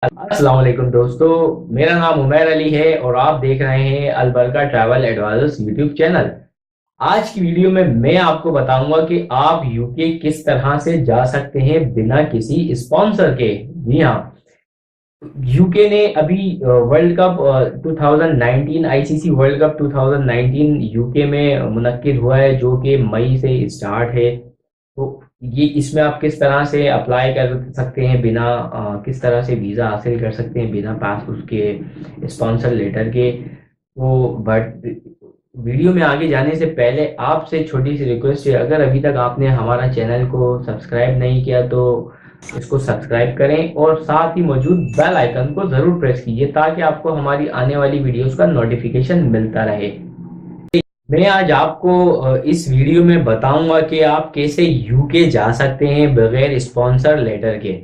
अस्सलाम वालेकुम दोस्तों। मेरा नाम उमैर अली है और आप देख रहे हैं Albarka travel advisors YouTube channel. आज की वीडियो में मैं आपको बताऊंगा कि आप यूके किस तरह से जा सकते हैं बिना किसी स्पॉन्सर के। जी हाँ, यूके ने अभी world cup 2019 ICC world cup 2019 UK में मुनक्किद हुआ है, जो कि मई से स्टार्ट है। तो ये इसमें आप किस तरह से अप्लाई कर सकते हैं बिना किस तरह से वीज़ा हासिल कर सकते हैं बिना पास उसके स्पॉन्सर लेटर के। तो बट वीडियो में आगे जाने से पहले आपसे छोटी सी रिक्वेस्ट है, अगर अभी तक आपने हमारा चैनल को सब्सक्राइब नहीं किया तो इसको सब्सक्राइब करें और साथ ही मौजूद बेल आइकन को जरूर प्रेस कीजिए ताकि आपको हमारी आने वाली वीडियोस का नोटिफिकेशन मिलता रहे। मैं आज आपको इस वीडियो में बताऊंगा कि आप कैसे यूके जा सकते हैं बगैर स्पॉन्सर लेटर के।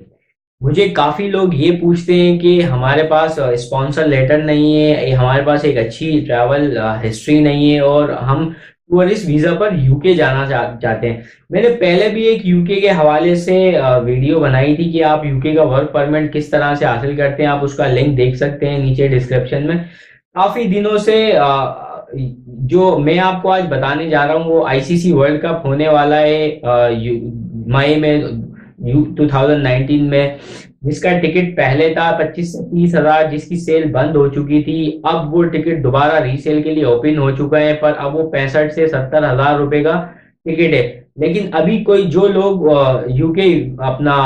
मुझे काफी लोग ये पूछते हैं कि हमारे पास स्पॉन्सर लेटर नहीं है, हमारे पास एक अच्छी ट्रैवल हिस्ट्री नहीं है और हम टूरिस्ट वीजा पर यूके जाना चाहते हैं। मैंने पहले भी एक यूके के हवाले से वीडियो बनाई थी कि आप यूके का वर्क परमिट किस तरह से हासिल करते हैं। आप उसका लिंक देख सकते हैं नीचे डिस्क्रिप्शन में। काफी दिनों से जो मैं आपको आज बताने जा रहा हूँ वो आईसीसी वर्ल्ड कप होने वाला है मई में 2019 में, जिसका टिकट पहले था 25 से 30 हजार, जिसकी सेल बंद हो चुकी थी। अब वो टिकट दोबारा रीसेल के लिए ओपन हो चुका है, पर अब वो 65 से 70 हजार रुपए का टिकट है। लेकिन अभी कोई जो लोग यूके अपना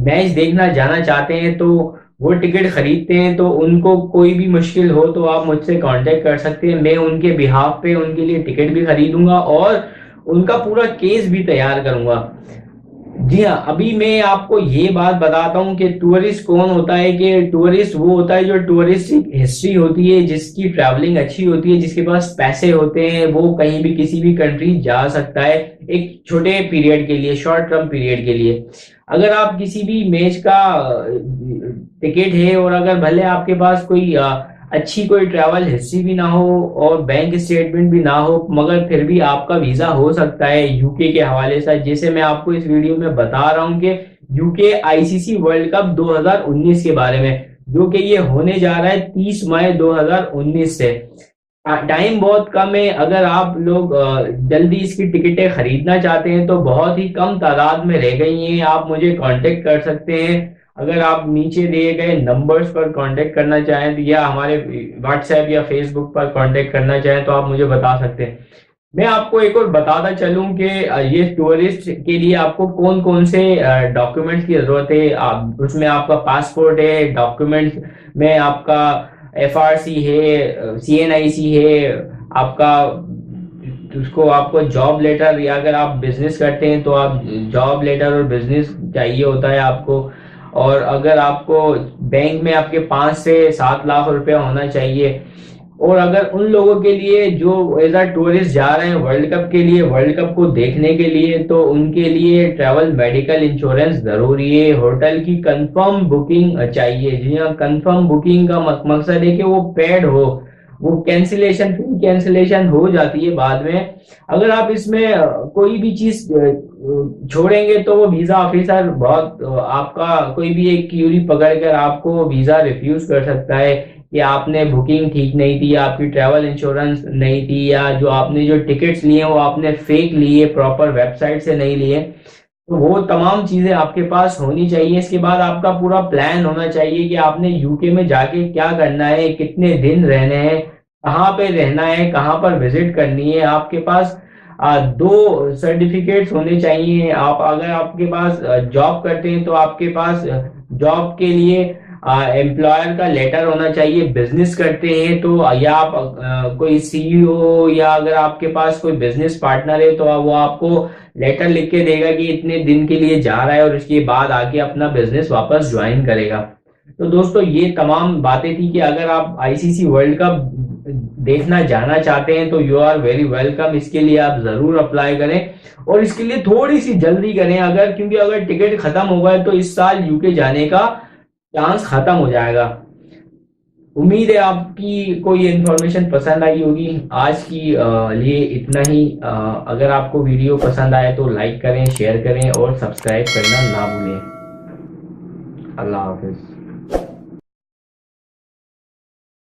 मैच देखना जाना चाहते हैं तो वो टिकट खरीदते हैं, तो उनको कोई भी मुश्किल हो तो आप मुझसे कांटेक्ट कर सकते हैं। मैं उनके बिहाफ पे उनके लिए टिकट भी खरीदूंगा और उनका पूरा केस भी तैयार करूंगा। जी हाँ, अभी मैं आपको ये बात बताता हूँ कि टूरिस्ट कौन होता है। कि टूरिस्ट वो होता है जो टूरिस्टिक हिस्ट्री होती है, जिसकी ट्रैवलिंग अच्छी होती है, जिसके पास पैसे होते हैं, वो कहीं भी किसी भी कंट्री जा सकता है एक छोटे पीरियड के लिए, शॉर्ट टर्म पीरियड के लिए। अगर आप किसी भी मैच का टिकट है और अगर भले आपके पास कोई अच्छी कोई ट्रैवल हिस्ट्री भी ना हो और बैंक स्टेटमेंट भी ना हो, मगर फिर भी आपका वीजा हो सकता है यूके के हवाले से। जैसे मैं आपको इस वीडियो में बता रहा हूं कि यूके आईसीसी वर्ल्ड कप 2019 के बारे में, जो कि ये होने जा रहा है 30 मई 2019 से। टाइम बहुत कम है। अगर आप लोग जल्दी इसकी टिकटें खरीदना चाहते हैं तो बहुत ही कम तादाद में रह गई हैं। आप मुझे कांटेक्ट कर सकते हैं। अगर आप नीचे दिए गए नंबर्स पर कांटेक्ट करना चाहें तो या हमारे व्हाट्सएप या फेसबुक पर कांटेक्ट करना चाहें तो आप मुझे बता सकते हैं। मैं आपको एक और बताता चलूं कि ये टूरिस्ट के लिए आपको कौन कौन से डॉक्यूमेंट्स की जरूरत है। उसमें आपका पासपोर्ट है, डॉक्यूमेंट्स में आपका एफआरसी है, सीएनआईसी है आपका, उसको आपको जॉब लेटर, या अगर आप बिजनेस करते हैं तो आप जॉब लेटर और बिजनेस चाहिए होता है आपको। और अगर आपको बैंक में आपके 5 से 7 लाख रुपया होना चाहिए। और अगर उन लोगों के लिए जो एज अ टूरिस्ट जा रहे हैं वर्ल्ड कप के लिए, वर्ल्ड कप को देखने के लिए, तो उनके लिए ट्रैवल मेडिकल इंश्योरेंस जरूरी है। होटल की कंफर्म बुकिंग चाहिए। जी हाँ, कंफर्म बुकिंग का मकसद है कि वो पेड हो, वो कैंसिलेशन फिर कैंसिलेशन हो जाती है बाद में। अगर आप इसमें कोई भी चीज छोड़ेंगे तो वो वीजा ऑफिसर बहुत आपका कोई भी एक क्यूरी पकड़कर आपको वीजा रिफ्यूज कर सकता है कि आपने बुकिंग ठीक नहीं थी, आपकी ट्रैवल इंश्योरेंस नहीं थी, या जो आपने जो टिकट्स लिए वो आपने फेक लिए, प्रॉपर वेबसाइट से नहीं लिए। तो वो तमाम चीजें आपके पास होनी चाहिए। इसके बाद आपका पूरा प्लान होना चाहिए कि आपने यूके में जाके क्या करना है, कितने दिन रहने हैं, कहाँ पे रहना है, कहाँ पर विजिट करनी है। आपके पास दो सर्टिफिकेट्स होने चाहिए। आप अगर आपके पास जॉब करते हैं तो आपके पास जॉब के लिए एम्प्लॉयर का लेटर होना चाहिए। बिजनेस करते हैं तो या आप कोई सीईओ या अगर आपके पास कोई बिजनेस पार्टनर है तो वो आपको लेटर लिख के देगा कि इतने दिन के लिए जा रहा है और उसके बाद आके अपना बिजनेस वापस ज्वाइन करेगा। तो दोस्तों, ये तमाम बातें थी कि अगर आप आईसीसी वर्ल्ड कप देखना जाना चाहते हैं तो यू आर वेरी वेलकम। इसके लिए आप जरूर अप्लाई करें और इसके लिए थोड़ी सी जल्दी करें, अगर क्योंकि अगर टिकट खत्म हो गए तो इस साल यूके जाने का चांस खत्म हो जाएगा। उम्मीद है आपकी कोई इन्फॉर्मेशन पसंद आई होगी। आज की लिए इतना ही। अगर आपको वीडियो पसंद आए तो लाइक करें, शेयर करें और सब्सक्राइब करना ना भूलें। अल्लाह हाफिज।